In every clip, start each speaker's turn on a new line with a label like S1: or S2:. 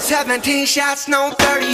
S1: 17 shots, no 38.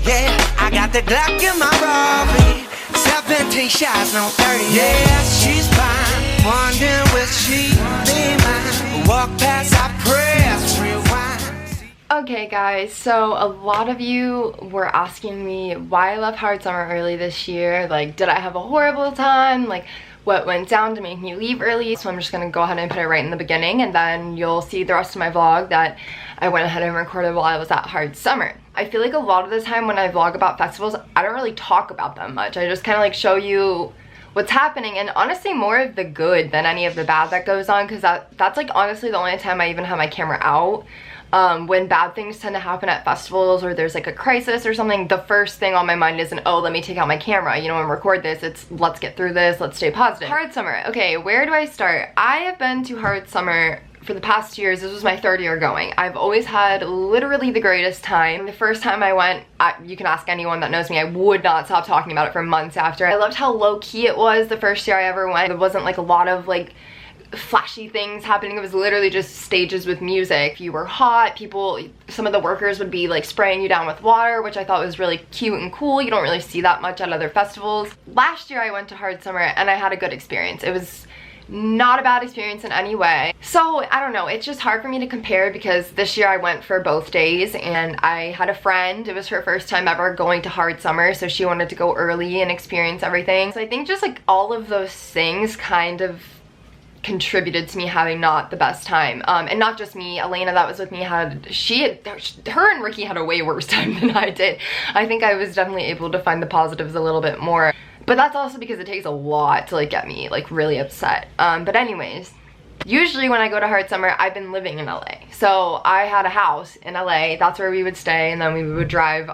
S1: Yeah, I got the Glock in my robbery. 17 shots, no 30. Yeah, she's fine. Wondering will she be mine? Walk past, I press, rewind.
S2: Okay guys, so a lot of you were asking me why I left Hard Summer early this year. Like, did I have a horrible time? Like, what went down to make me leave early? So I'm just gonna go ahead and put it right in the beginning, and then you'll see the rest of my vlog that I went ahead and recorded while I was at Hard Summer. I feel like a lot of the time when I vlog about festivals, I don't really talk about them much. I just kind of like show you what's happening, and honestly more of the good than any of the bad that goes on, because that's like honestly the only time I even have my camera out. When bad things tend to happen at festivals or there's like a crisis or something, the first thing on my mind isn't, oh, let me take out my camera, you know, and record this. It's let's get through this, let's stay positive. Hard Summer. Okay, where do I start? I have been to Hard Summer for the past 2 years. This was my third year going. I've always had literally the greatest time. The first time I went, you can ask anyone that knows me, I would not stop talking about it for months after. I loved how low-key it was the first year I ever went. There wasn't like a lot of like flashy things happening. It was literally just stages with music. If you were hot, some of the workers would be like spraying you down with water, which I thought was really cute and cool. You don't really see that much at other festivals. Last year I went to Hard Summer and I had a good experience. It was not a bad experience in any way. So I don't know, it's just hard for me to compare because this year I went for both days and I had a friend. It was her first time ever going to Hard Summer, so she wanted to go early and experience everything. So I think just like all of those things kind of contributed to me having not the best time. And not just me, Elena that was with me her and Ricky had a way worse time than I did. I think I was definitely able to find the positives a little bit more, but that's also because it takes a lot to like get me like really upset. But anyways, usually when I go to Hard Summer, I've been living in LA. So I had a house in LA, that's where we would stay, and then we would drive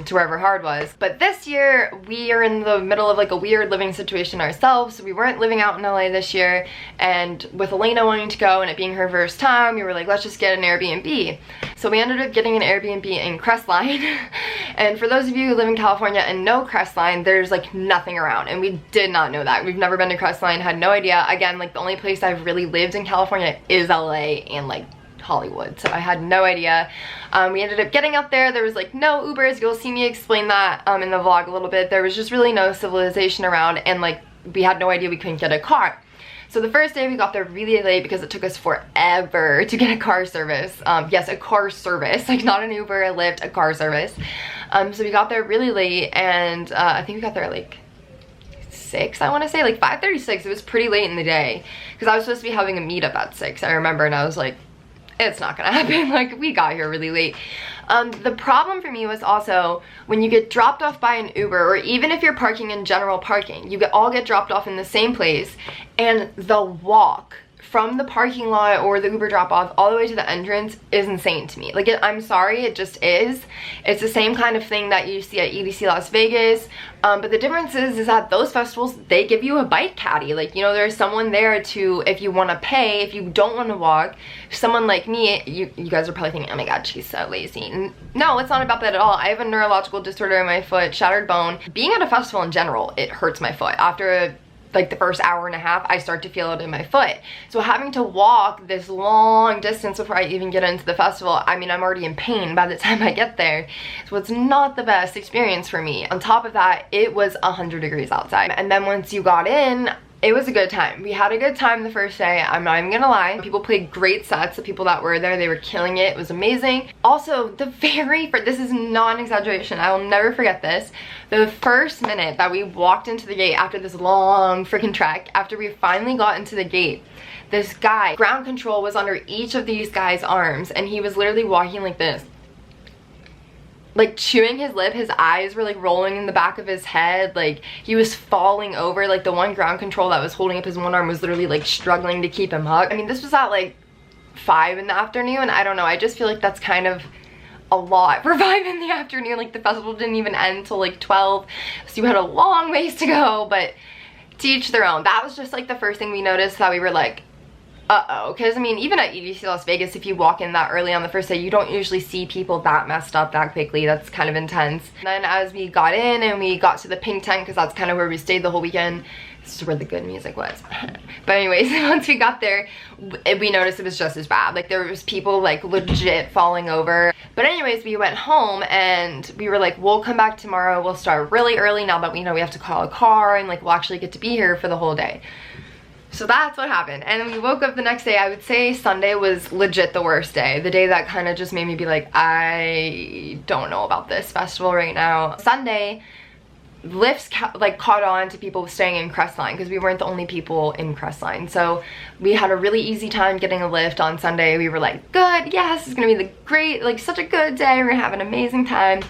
S2: to wherever Hard was. But this year, we are in the middle of like a weird living situation ourselves. So we weren't living out in LA this year, and with Elena wanting to go and it being her first time, we were like, let's just get an Airbnb. So we ended up getting an Airbnb in Crestline. And for those of you who live in California and know Crestline, there's like nothing around, and we did not know that. We've never been to Crestline, had no idea. Again, like the only place I've really lived in California is LA and like Hollywood, so I had no idea. We ended up getting up there. There was like no Ubers. You'll see me explain that in the vlog a little bit. There was just really no civilization around, and like we had no idea we couldn't get a car. So the first day we got there really late because it took us forever to get a car service. Yes, a car service, like not an Uber, a Lyft, a car service. So we got there really late, and I think we got there at like 6, I want to say, like 5:36. It was pretty late in the day because I was supposed to be having a meetup at 6, I remember, and I was like, it's not gonna happen. Like, we got here really late. The problem for me was also when you get dropped off by an Uber, or even if you're parking in general parking, you all get dropped off in the same place, and the walk from the parking lot or the Uber drop off all the way to the entrance is insane to me. Like, I'm sorry, it just is. It's the same kind of thing that you see at EDC Las Vegas, but the difference is that those festivals, they give you a bike caddy. Like, you know, there's someone there to, if you want to pay, if you don't want to walk. Someone like me, you guys are probably thinking, oh my god, she's so lazy. No, it's not about that at all. I have a neurological disorder in my foot, shattered bone. Being at a festival in general, it hurts my foot. After like the first hour and a half, I start to feel it in my foot. So having to walk this long distance before I even get into the festival, I mean, I'm already in pain by the time I get there. So it's not the best experience for me. On top of that, it was 100 degrees outside. And then once you got in, it was a good time. We had a good time the first day, I'm not even gonna lie. People played great sets. The people that were there, they were killing it. It was amazing. Also, this is not an exaggeration, I will never forget this. The first minute that we walked into the gate after this long freaking trek, after we finally got into the gate, this guy, ground control was under each of these guys' arms, and he was literally walking like this, like chewing his lip. His eyes were like rolling in the back of his head, like he was falling over. Like the one ground control that was holding up his one arm was literally like struggling to keep him hooked. I mean, this was at like 5 in the afternoon. I don't know, I just feel like that's kind of a lot for 5 in the afternoon. Like the festival didn't even end till like 12, so you had a long ways to go, but to each their own. That was just like the first thing we noticed, that we were like, uh-oh, because I mean, even at EDC Las Vegas, if you walk in that early on the first day, you don't usually see people that messed up that quickly. That's kind of intense. And then as we got in and we got to the pink tent, because that's kind of where we stayed the whole weekend, This is where the good music was. But anyways, once we got there, we noticed it was just as bad. Like there was people like legit falling over. But anyways, we went home and we were like, we'll come back tomorrow. We'll start really early now that we know we have to call a car and like we'll actually get to be here for the whole day. So that's what happened. And we woke up the next day. I would say Sunday was legit the worst day. The day that kind of just made me be like, I don't know about this festival right now. Sunday, lifts caught on to people staying in Crestline because we weren't the only people in Crestline. So we had a really easy time getting a lift on Sunday. We were like, good, yes, it's gonna be the great, like such a good day. We're gonna have an amazing time.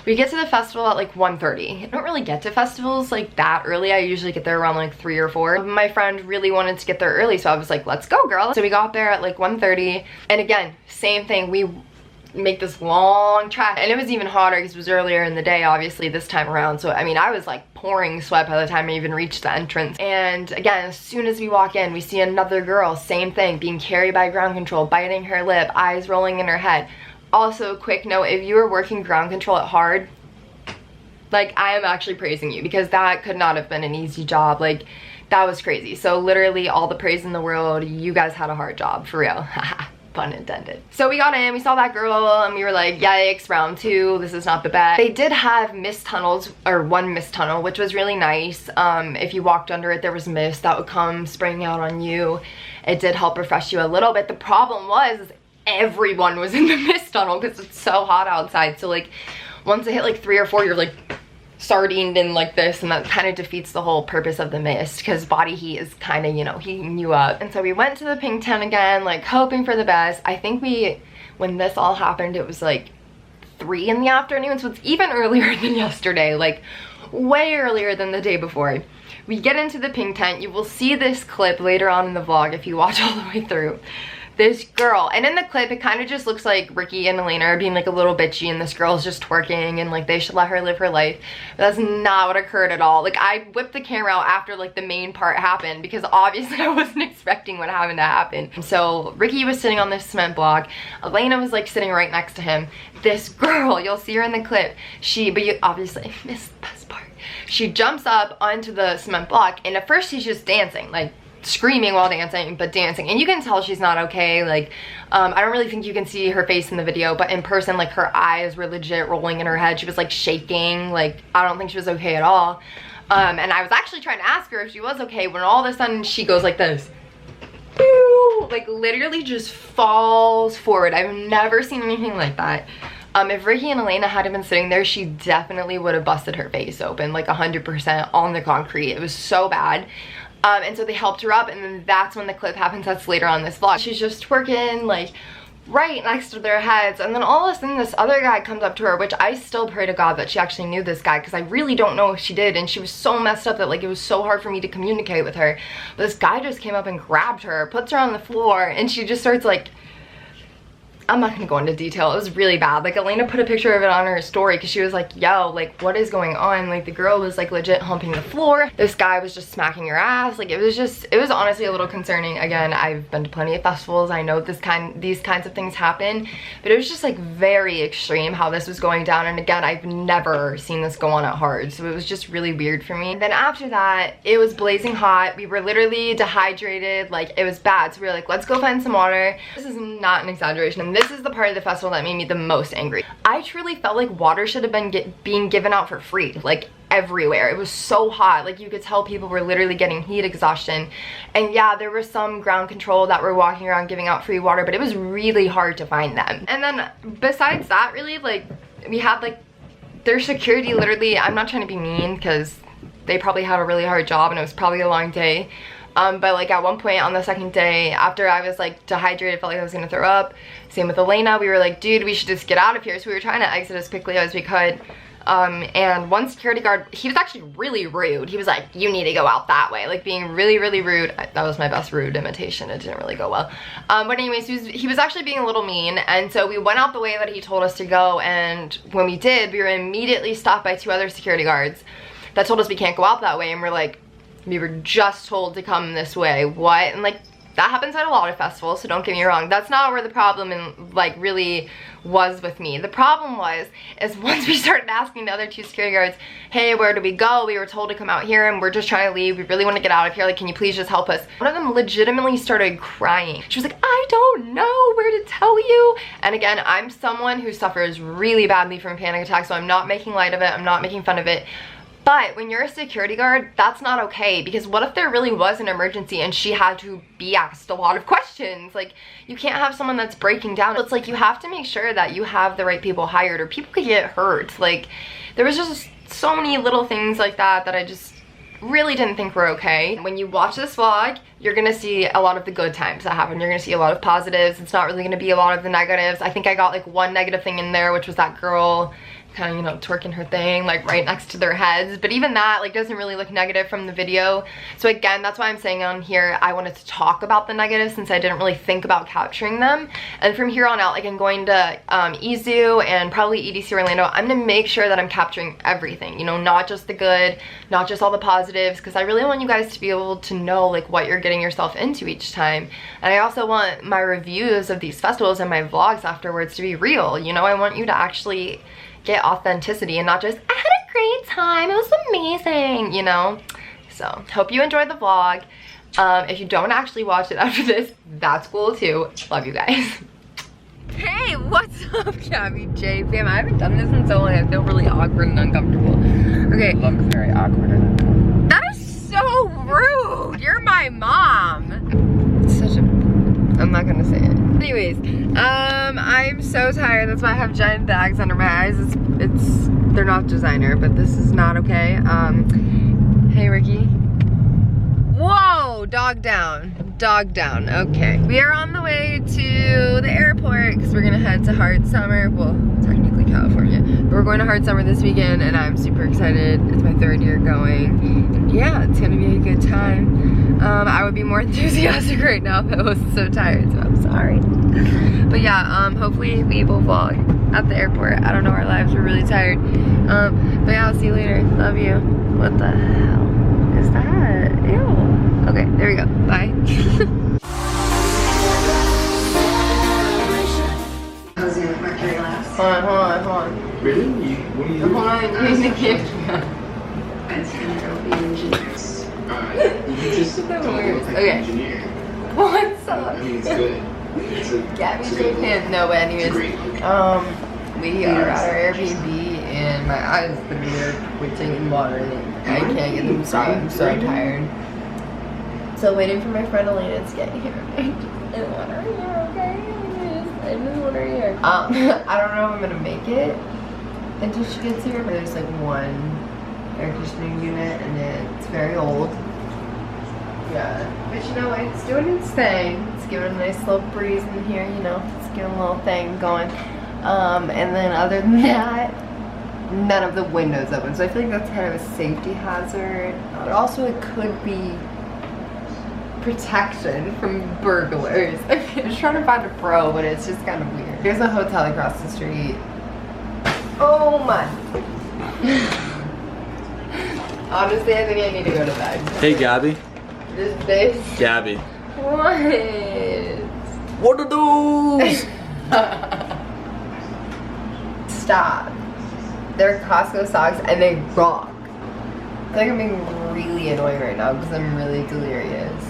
S2: We get to the festival at like 1:30. I don't really get to festivals like that early. I usually get there around like 3 or 4. My friend really wanted to get there early, so I was like, let's go, girl. So we got there at like 1:30. And again, same thing. We make this long trek, and it was even hotter because it was earlier in the day, obviously, this time around. So I mean, I was like pouring sweat by the time I even reached the entrance. And again, as soon as we walk in, we see another girl, same thing, being carried by ground control, biting her lip, eyes rolling in her head. Also, quick note, if you are working ground control at hard, like I am actually praising you, because that could not have been an easy job. Like that was crazy. So literally all the praise in the world. You guys had a hard job, for real. Pun intended. So we got in, we saw that girl, and we were like, yikes, round 2, this is not the best. They did have mist tunnels, or one mist tunnel, which was really nice. If you walked under it, there was mist that would come spraying out on you. It did help refresh you a little bit. The problem was everyone was in the mist tunnel because it's so hot outside. So like once it hit like 3 or 4, you're like sardined in like this, and that kind of defeats the whole purpose of the mist, because body heat is kind of, you know, heating you up. And so we went to the pink tent again, like hoping for the best. I think when this all happened, it was like 3 in the afternoon, so it's even earlier than yesterday, like way earlier than the day before. We get into the pink tent. You will see this clip later on in the vlog if you watch all the way through. This girl, and in the clip it kind of just looks like Ricky and Elena are being like a little bitchy, and this girl's just twerking and like they should let her live her life. But that's not what occurred at all. Like I whipped the camera out after like the main part happened, because obviously I wasn't expecting what happened to happen. So Ricky was sitting on this cement block, Elena was like sitting right next to him. This girl, you'll see her in the clip, but you obviously missed the best part. She jumps up onto the cement block, and at first she's just dancing, like screaming while dancing, but dancing, and you can tell she's not okay. Like I don't really think you can see her face in the video, but in person, like her eyes were legit rolling in her head. She was like shaking. Like I don't think she was okay at all. And I was actually trying to ask her if she was okay, when all of a sudden she goes like this, like literally just falls forward. I've never seen anything like that. If Ricky and Elena hadn't been sitting there, she definitely would have busted her face open, like 100% on the concrete. It was so bad. And so they helped her up, and then that's when the clip happens. That's later on this vlog. She's just twerking like right next to their heads, and then all of a sudden this other guy comes up to her, which I still pray to God that she actually knew this guy, because I really don't know if she did, and she was so messed up that like it was so hard for me to communicate with her. But this guy just came up and grabbed her, puts her on the floor, and she just starts like, I'm not gonna go into detail. It was really bad. Like Elena put a picture of it on her story because she was like, yo, like what is going on? Like the girl was like legit humping the floor. This guy was just smacking her ass. Like it was honestly a little concerning. Again, I've been to plenty of festivals. I know these kinds of things happen, but it was just like very extreme how this was going down. And again, I've never seen this go on at hard. So it was just really weird for me. And then after that, it was blazing hot. We were literally dehydrated. Like it was bad. So we were like, let's go find some water. This is not an exaggeration. And this is the part of the festival that made me the most angry. I truly felt like water should have been being given out for free, like everywhere. It was so hot. Like you could tell people were literally getting heat exhaustion. And yeah, there was some ground control that were walking around giving out free water, but it was really hard to find them. And then besides that, really, like we had like their security literally, I'm not trying to be mean because they probably had a really hard job and it was probably a long day. But like at one point on the second day, after I was like dehydrated, felt like I was gonna throw up. Same with Elena, we were like, dude, we should just get out of here. So we were trying to exit as quickly as we could. And one security guard, he was actually really rude. He was like, you need to go out that way. Like being really, really rude. That was my best rude imitation. It didn't really go well. But anyways, he was actually being a little mean. And so we went out the way that he told us to go. And when we did, we were immediately stopped by 2 other security guards that told us we can't go out that way. And we're like, we were just told to come this way. What? And like, That happens at a lot of festivals, so don't get me wrong. That's not where the problem like really was with me. The problem is once we started asking the other 2 security guards, hey, where do we go? We were told to come out here and we're just trying to leave. We really want to get out of here. Like, can you please just help us? One of them legitimately started crying. She was like, I don't know where to tell you. And again, I'm someone who suffers really badly from panic attacks, so I'm not making light of it. I'm not making fun of it. But when you're a security guard, that's not okay, because what if there really was an emergency and she had to be asked a lot of questions? Like, you can't have someone that's breaking down. It's like you have to make sure that you have the right people hired, or people could get hurt. Like, there was just so many little things like that that I just really didn't think were okay. When you watch this vlog, you're gonna see a lot of the good times that happen. You're gonna see a lot of positives. It's not really gonna be a lot of the negatives. I think I got like one negative thing in there, which was that girl kind of, you know, twerking her thing like right next to their heads, but even that like doesn't really look negative from the video. So again, that's why I'm saying on here I wanted to talk about the negatives, since I didn't really think about capturing them. And from here on out, like I'm going to EZoo and probably EDC Orlando, I'm gonna make sure that I'm capturing everything, you know, not just the good, not just all the positives, because I really want you guys to be able to know like what you're getting yourself into each time. And I also want my reviews of these festivals and my vlogs afterwards to be real, you know. I want you to actually get authenticity and not just, I had a great time, it was amazing, you know. So hope you enjoyed the vlog. If you don't actually watch it after this, that's cool too. Love you guys. Hey, what's up, Gabby J fam? I haven't done this in so long. I feel really awkward and uncomfortable. Okay,
S3: You look very awkward.
S2: that is so rude. You're my mom. Such a, I'm not gonna say it. Anyways, I'm so tired. That's why I have giant bags under my eyes. They're not designer, but this is not okay. Hey, Ricky. Whoa, dog down, dog down. Okay, we are on the way to the airport because we're gonna head to Hard Summer. Well, technically California, but we're going to Hard Summer this weekend, and I'm super excited. It's my 3rd year going, and yeah, it's gonna be a good time. I would be more enthusiastic right now if I wasn't so tired, so I'm sorry. But yeah, hopefully we will vlog at the airport. I don't know, our lives, we're really tired. But yeah, I'll see you later. Love you. What the hell is that? Ew. Okay, there we go. Bye. Hold on.
S3: Really? What are you
S2: Hold on, use the camera.
S3: You just
S2: Okay. What's up?
S3: I mean, it's good.
S2: GabbyJDavid. No, but anyways, we are at our Airbnb and my eyes are twitching and watering. I can't get them to stop. I'm so tired. So waiting for my friend Elena to get here. I want her here, okay? I just want her here. I don't know if I'm gonna make it until she gets here, but there's like one air conditioning unit and it's very old. Yeah, but you know what, it's doing its thing. It's giving a nice little breeze in here, you know, it's giving a little thing going. And then other than that, none of the windows open. So I feel like that's kind of a safety hazard. But also it could be protection from burglars. I'm just trying to find a pro, but it's just kind of weird. There's a hotel across the street. Oh my. Honestly, I think I need to go to bed.
S4: Hey, Gabby.
S2: This.
S4: Gabby.
S2: What?
S4: What are those?
S2: Stop. They're Costco socks and they rock. I feel like I'm being really annoying right now because I'm really delirious.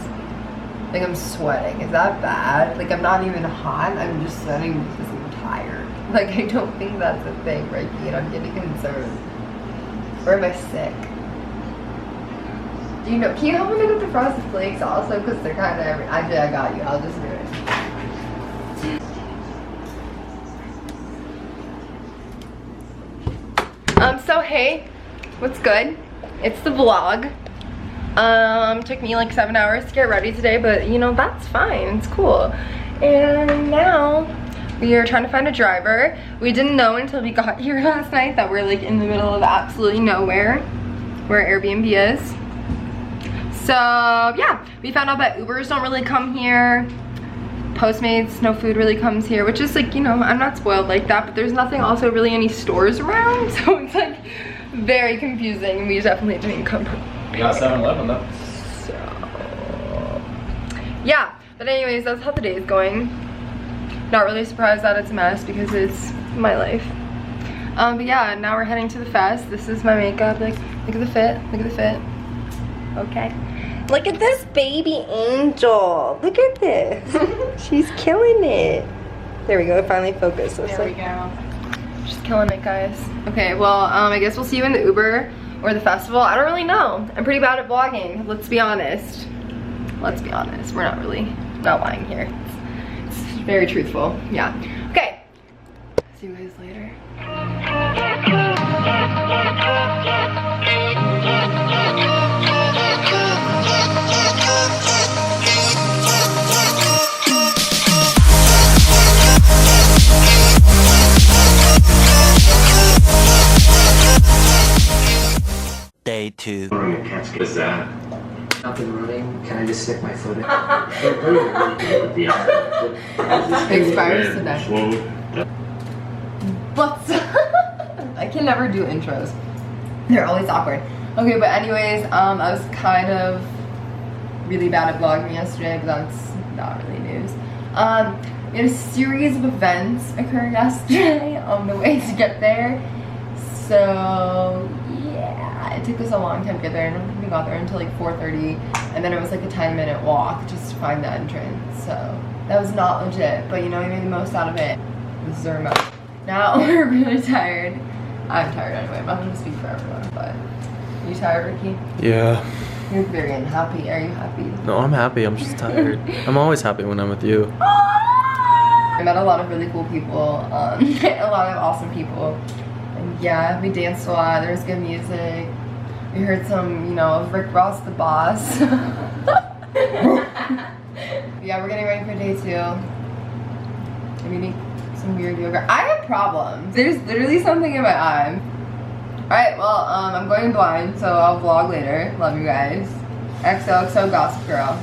S2: Like I'm sweating. Is that bad? Like I'm not even hot. I'm just sweating because I'm tired. Like I don't think that's a thing, Ricky, and I'm getting concerned. Or am I sick? Do you know? Can you help me pick up the Frosted Flakes also? Because they're kind of every. I got you. I'll just do it. So hey, what's good? It's the vlog. Took me like 7 hours to get ready today, but you know, that's fine, it's cool. And now we are trying to find a driver. We didn't know until we got here last night that we're like in the middle of absolutely nowhere where Airbnb is. So yeah, we found out that Ubers don't really come here. Postmates, no food really comes here, which is like, you know, I'm not spoiled like that, but there's nothing also really any stores around, so it's like very confusing, and we definitely didn't come prepared.
S3: You got 7-Eleven though.
S2: So yeah, But anyways, that's how the day is going. Not really surprised that it's a mess because it's my life. But yeah, now we're heading to the fest. This is my makeup. Like, look at the fit. Look at the fit. Okay. Look at this baby angel. Look at this. She's killing it. There we go. It finally focused. So
S5: There we go.
S2: She's killing it, guys. Okay, well, I guess we'll see you in the Uber or the festival. I don't really know. I'm pretty bad at vlogging. Let's be honest. Let's be honest. We're not lying here. It's very truthful. Yeah. Okay. See you guys later.
S6: Day 2.
S3: What is that?
S7: Up and running. Can I just stick my foot in?
S2: Expires today. But I can never do intros. They're always awkward. Okay, but anyways, I was kind of really bad at vlogging yesterday, but that's not really news. We had a series of events occur yesterday on the way to get there. So yeah, it took us a long time to get there. I don't think we got there until like 4:30, and then it was like a 10-minute walk just to find the entrance. So that was not legit, but you know, we made the most out of it. This is our remote. Now we're really tired. I'm tired anyway. I'm not gonna speak for everyone, but are you tired, Ricky?
S4: Yeah.
S2: You're very unhappy. Are you happy?
S4: No, I'm happy. I'm just tired. I'm always happy when I'm with you.
S2: I met a lot of really cool people, a lot of awesome people. And yeah, we danced a lot. There was good music. We heard some, you know, of Rick Ross the Boss. Yeah, we're getting ready for day 2. I'm eating some weird yogurt. I have problems. There's literally something in my eye. Alright, well, I'm going blind, so I'll vlog later. Love you guys. XOXO Gossip Girl.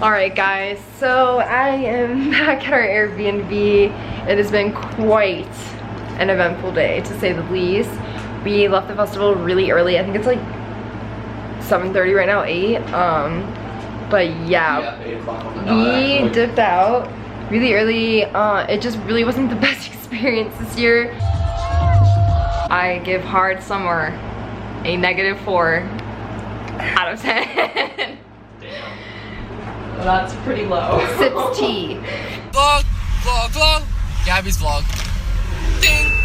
S2: Alright guys, so I am back at our Airbnb. It has been quite an eventful day, to say the least. We left the festival really early. I think it's like 7:30 right now, 8. But yeah,
S7: 8 o'clock on the
S2: we dipped out really early. It just really wasn't the best experience this year. I give Hard Summer a -4 out of 10.
S5: Well, that's pretty low.
S2: Sips tea.
S8: Vlog, vlog, vlog. Gabby's vlog. Ding.